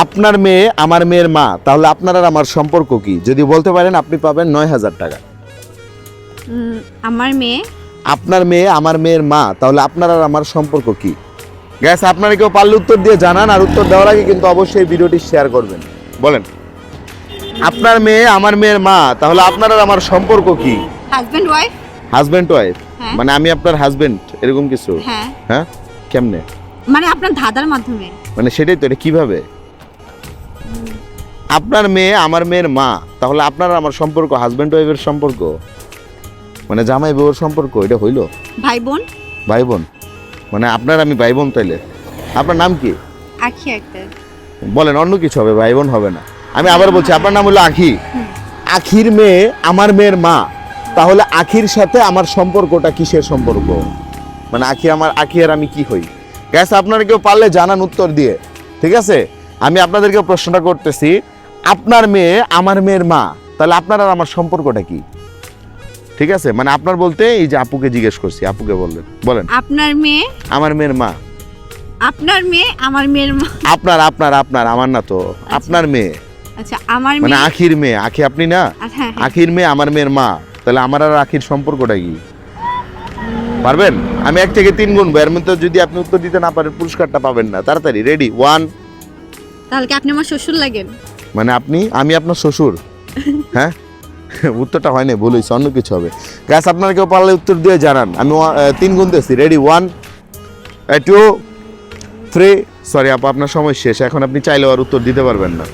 আপনার মেয়ে আমার মেয়ের মা, তাহলে আপনার আর আমার সম্পর্ক কি? যদি বলতে পারেন আপনি পাবেন 9,000 টাকা। আমার মেয়ে আপনার মেয়ে আমার মেয়ের মা, তাহলে আপনার আর আমার সম্পর্ক কি? গ্যাস আপনারা কেউ পারলে উত্তর দিয়ে জানান, আর উত্তর দেওয়ার আগে কিন্তু অবশ্যই ভিডিওটি শেয়ার করবেন। বলেন, আপনার মেয়ে আমার মেয়ের মা, তাহলে আপনার আর আমার সম্পর্ক কি? Husband wife. হাজবেন্ড ওয়াইফ, হ্যাঁ। মানে আমি আপনার হাজবেন্ড এরকম কিছু? হ্যাঁ, হ্যাঁ, কেমনে? মানে আপনার দাদার মাধ্যমে। মানে সেটাই তো, এটা কিভাবে? আপনার মেয়ে আমার মেয়ের মা, তাহলে আপনার আর আমার সম্পর্ক হাজবেন্ড ওয়াইফের সম্পর্ক, মানে জামাই বউয়ের সম্পর্ক, এটা হইলো? ভাই বোন। ভাই বোন, মানে আপনার আমি ভাই বোন তাইলে? আপনার নাম কি? আখি আক্তার। বলেন, অন্য কিছু হবে, ভাই বোন হবে না। আমি আবার বলছি, আপনার নাম হলো আখি। আখির মেয়ে আমার মেয়ের মা, তাহলে আখির সাথে আমার সম্পর্কটা কিসের সম্পর্ক? মানে আখি আর আমি কি হই? গ্যাস আপনারা কেউ পারলে জানান উত্তর দিয়ে, ঠিক আছে? আমি আপনাদেরকে প্রশ্নটা করতেছি, আপনার মেয়ে আমার মেয়ের মা, তাহলে আপনার আর আমার সম্পর্কটা কি? ঠিক আছে, মানে আপনার বলতে এই যে আপুকে জিজ্ঞেস করছি, আপুকে বললেন। বলেন, আপনার মেয়ে আমার মেয়ের মা। আপনার মেয়ে আমার মেয়ের মা। আপনার আপনার আপনার, আমার না তো, আপনার মেয়ে আচ্ছা, আমার মানে মেয়ে। আখির মেয়ে। আখি আপনি না? হ্যাঁ, হ্যাঁ। আখির মেয়ে আমার মেয়ের মা, তাহলে আমার আর আখির সম্পর্কটা কি? পারবেন? আমি 1 থেকে 3 গুনবো, এর মধ্যে যদি আপনি উত্তর দিতে না পারেন পুরস্কারটা পাবেন না। তাড়াতাড়ি, রেডি? 1। তাহলে কি আপনি আমার শ্বশুর লাগেন? মানে আমি আপনার শ্বশুর? হ্যাঁ, উত্তরটা হয় না, ভুল হয়েছে, অন্য কিছু হবে। গ্যাস আপনারা কেউ পারলে উত্তর দিয়ে জানান। আমি 3 গুনতেছি, রেডি? 1, 2, 3। সরি আপু, আপনার সময় শেষ, এখন আপনি চাইলেও আর উত্তর দিতে পারবেন না।